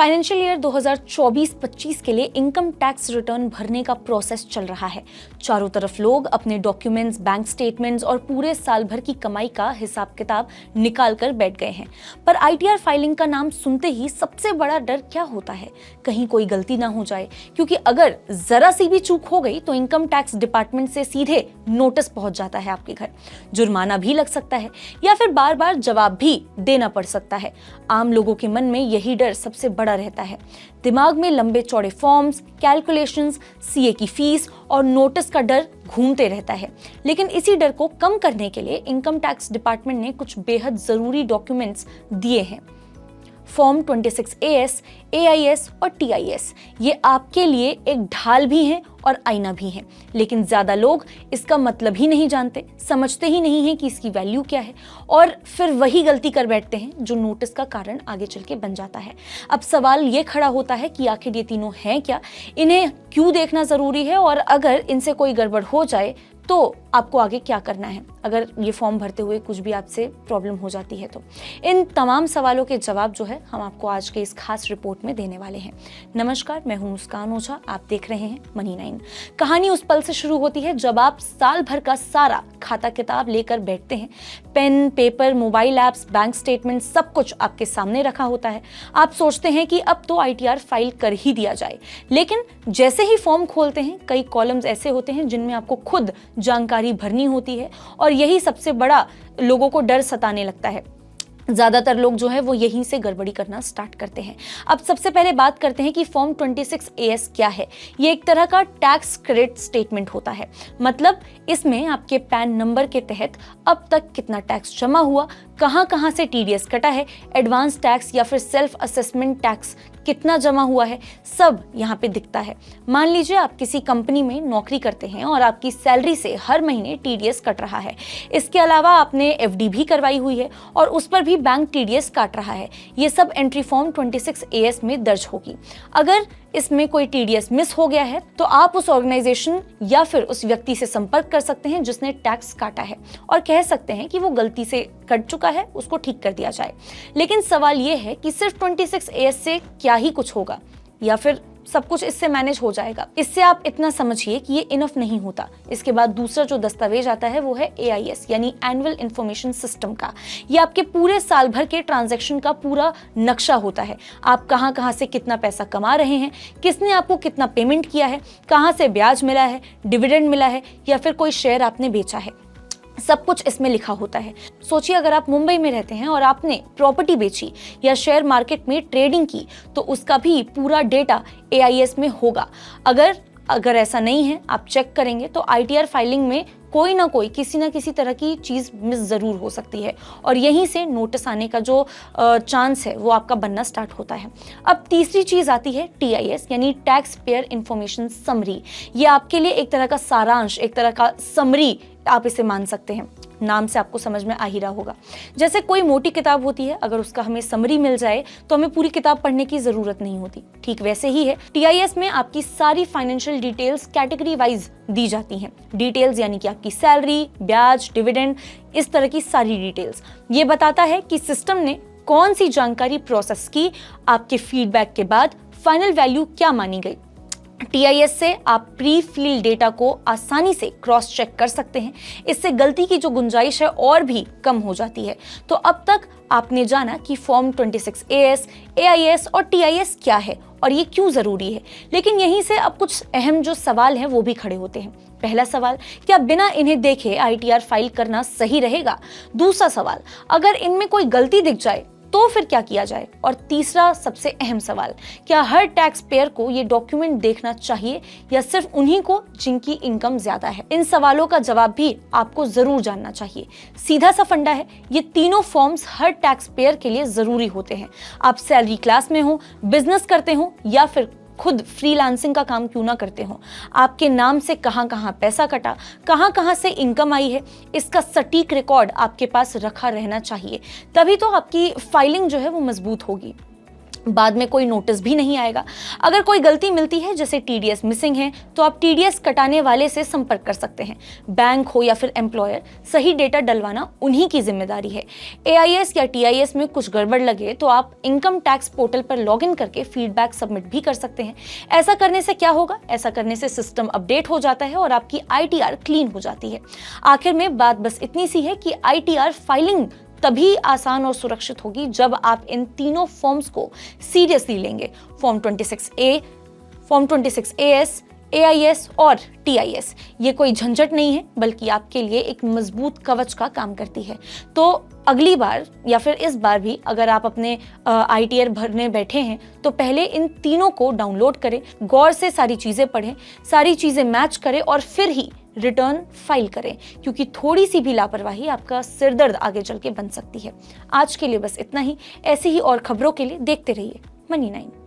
Financial year 2024-25 के लिए income tax return भरने का प्रोसेस चल रहा है। चारों तरफ लोग अपने डॉक्यूमेंट्स, बैंक स्टेटमेंट्स और पूरे साल भर की कमाई का हिसाब किताब निकाल कर बैठ गए हैं। पर आईटीआर फाइलिंग का नाम सुनते ही सबसे बड़ा डर क्या होता है? कहीं कोई गलती ना हो जाए, क्योंकि अगर जरा सी भी चूक हो गई तो इनकम टैक्स डिपार्टमेंट से सीधे नोटिस पहुंच जाता है आपके घर, जुर्माना भी लग सकता है या फिर बार बार जवाब भी देना पड़ सकता है। आम लोगों के मन में यही डर सबसे बड़ा रहता है। दिमाग में लंबे चौड़े फॉर्म्स, कैलकुलेशंस, सीए की फीस और नोटिस का डर घूमते रहता है। लेकिन इसी डर को कम करने के लिए इनकम टैक्स डिपार्टमेंट ने कुछ बेहद जरूरी डॉक्यूमेंट्स दिए हैं। फॉर्म 26AS, AIS और TIS ये आपके लिए एक ढाल भी हैं और आईना भी हैं। लेकिन ज्यादा लोग इसका मतलब ही नहीं जानते, समझते ही नहीं है कि इसकी वैल्यू क्या है, और फिर वही गलती कर बैठते हैं जो नोटिस का कारण आगे चल के बन जाता है। अब सवाल ये खड़ा होता है कि आखिर ये तीनों हैं क्या, इन्हें क्यों देखना जरूरी है, और अगर इनसे कोई गड़बड़ हो जाए तो आपको आगे क्या करना है, अगर ये फॉर्म भरते हुए कुछ भी आपसे प्रॉब्लम हो जाती है तो। इन तमाम सवालों के जवाब जो है हम आपको आज के इस खास रिपोर्ट में देने वाले हैं। नमस्कार, मैं हूं मुस्कान ओझा, आप देख रहे हैं मनी 9। कहानी उस पल से शुरू होती है जब आप साल भर का सारा खाता किताब लेकर बैठते हैं। Pen, paper, mobile apps, bank statement, सब कुछ आपके सामने रखा होता है। आप सोचते हैं कि अब तो आईटीआर फाइल कर ही दिया जाए, लेकिन जैसे ही फॉर्म खोलते हैं कई कॉलम्स ऐसे होते हैं जिनमें आपको खुद जानकारी भरनी होती है, और यही सबसे बड़ा लोगों को डर सताने लगता है। ज्यादातर लोग जो है वो यहीं से गड़बड़ी करना स्टार्ट करते हैं। अब सबसे पहले बात करते हैं कि फॉर्म 26AS क्या है। ये एक तरह का टैक्स क्रेडिट स्टेटमेंट होता है। मतलब इसमें आपके पैन नंबर के तहत अब तक कितना टैक्स जमा हुआ, कहां से टीडीएस कटा है, एडवांस टैक्स या फिर सेल्फ असेसमेंट टैक्स कितना जमा हुआ है, सब यहाँ पे दिखता है। मान लीजिए आप किसी कंपनी में नौकरी करते हैं और आपकी सैलरी से हर महीने टीडीएस कट रहा है। इसके अलावा आपने एफडी भी करवाई हुई है और उस पर भी बैंक टीडीएस काट रहा है। ये सब एंट्री फॉर्म 26AS में दर्ज होगी। अगर इसमें कोई टीडीएस मिस हो गया है तो आप उस ऑर्गेनाइजेशन या फिर उस व्यक्ति से संपर्क कर सकते हैं जिसने टैक्स काटा है, और कह सकते हैं कि वो गलती से कट चुका है, उसको ठीक कर दिया जाए। लेकिन सवाल ये है कि सिर्फ 26AS से क्या ही कुछ होगा, या फिर सब कुछ इससे मैनेज हो जाएगा? इससे आप इतना समझिए कि ये इनफ नहीं होता। इसके बाद दूसरा जो दस्तावेज आता है वो है AIS यानी एनुअल इंफॉर्मेशन सिस्टम का। ये आपके पूरे साल भर के ट्रांजैक्शन का पूरा नक्शा होता है। आप कहां से कितना पैसा कमा रहे हैं, किसने आपको कितना पेमेंट किया है, कहां से ब्याज मिला है, डिविडेंड मिला है या फिर कोई शेयर आपने बेचा है, सब कुछ इसमें लिखा होता है। सोचिए अगर आप मुंबई में रहते हैं और आपने प्रॉपर्टी बेची या शेयर मार्केट में ट्रेडिंग की तो उसका भी पूरा डेटा AIS में होगा। अगर ऐसा नहीं है, आप चेक करेंगे तो आईटीआर फाइलिंग में कोई ना कोई किसी ना किसी तरह की चीज मिस जरूर हो सकती है, और यहीं से नोटिस आने का जो चांस है वो आपका बनना स्टार्ट होता है। अब तीसरी चीज आती है TIS यानी टैक्स पेयर इंफॉर्मेशन समरी। ये आपके लिए एक तरह का सारांश, एक तरह का समरी आप इसे मान सकते हैं। नाम से आपको समझ में आ ही रहा होगा। जैसे कोई मोटी किताब होती है, अगर उसका हमें समरी मिल जाए तो हमें पूरी किताब पढ़ने की जरूरत नहीं होती। ठीक वैसे ही है TIS में आपकी सारी फाइनेंशियल डिटेल्स कैटेगरी वाइज दी जाती हैं। डिटेल्स यानी कि आपकी सैलरी, ब्याज, डिविडेंड, इस तरह की सारी डिटेल्स। ये बताता है कि सिस्टम ने कौन सी जानकारी प्रोसेस की, आपके फीडबैक के बाद फाइनल वैल्यू क्या मानी गई। TIS से आप प्री फिल डेटा को आसानी से क्रॉस चेक कर सकते हैं। इससे गलती की जो गुंजाइश है और भी कम हो जाती है। तो अब तक आपने जाना कि फॉर्म 26AS, AIS और TIS क्या है और ये क्यों जरूरी है। लेकिन यहीं से अब कुछ अहम जो सवाल हैं वो भी खड़े होते हैं। पहला सवाल, क्या बिना इन्हें देखे आईटीआर फाइल करना सही रहेगा? दूसरा सवाल, अगर इनमें कोई गलती दिख जाए तो फिर क्या किया जाए? और तीसरा सबसे अहम सवाल, क्या हर टैक्स पेयर को ये डॉक्यूमेंट देखना चाहिए या सिर्फ उन्हीं को जिनकी इनकम ज्यादा है? इन सवालों का जवाब भी आपको जरूर जानना चाहिए। सीधा सा फंडा है, ये तीनों फॉर्म्स हर टैक्स पेयर के लिए जरूरी होते हैं। आप सैलरी क्लास में हो, बिजनेस करते हो या फिर खुद फ्रीलांसिंग का काम क्यों ना करते हो, आपके नाम से कहां पैसा कटा, कहां से इनकम आई है, इसका सटीक रिकॉर्ड आपके पास रखा रहना चाहिए। तभी तो आपकी फाइलिंग जो है वो मजबूत होगी। बाद में कोई नोटिस भी नहीं आएगा। अगर कोई गलती मिलती है जैसे टीडीएस मिसिंग है तो आप टीडीएस कटाने वाले से संपर्क कर सकते हैं। बैंक हो या फिर एम्प्लॉयर, सही डेटा डलवाना उन्हीं की जिम्मेदारी है। एआईएस या टीआईएस में कुछ गड़बड़ लगे तो आप इनकम टैक्स पोर्टल पर लॉगिन करके फीडबैक सबमिट भी कर सकते हैं। ऐसा करने से क्या होगा? ऐसा करने से सिस्टम अपडेट हो जाता है और आपकी आईटीआर क्लीन हो जाती है। आखिर में बात बस इतनी सी है कि आईटीआर फाइलिंग तभी आसान और सुरक्षित होगी जब आप इन तीनों फॉर्म्स को सीरियसली लेंगे। Form 26A, form 26AS, AIS और टीआईएस। ये कोई झंझट नहीं है, बल्कि आपके लिए एक मजबूत कवच का काम करती है। तो अगली बार या फिर इस बार भी अगर आप अपने आईटीआर भरने बैठे हैं तो पहले इन तीनों को डाउनलोड करें, गौर से सारी चीज़ें पढ़ें, सारी चीज़ें मैच करें और फिर ही रिटर्न फाइल करें, क्योंकि थोड़ी सी भी लापरवाही आपका सिरदर्द आगे चल के बन सकती है। आज के लिए बस इतना ही। ऐसी ही और खबरों के लिए देखते रहिए Money9।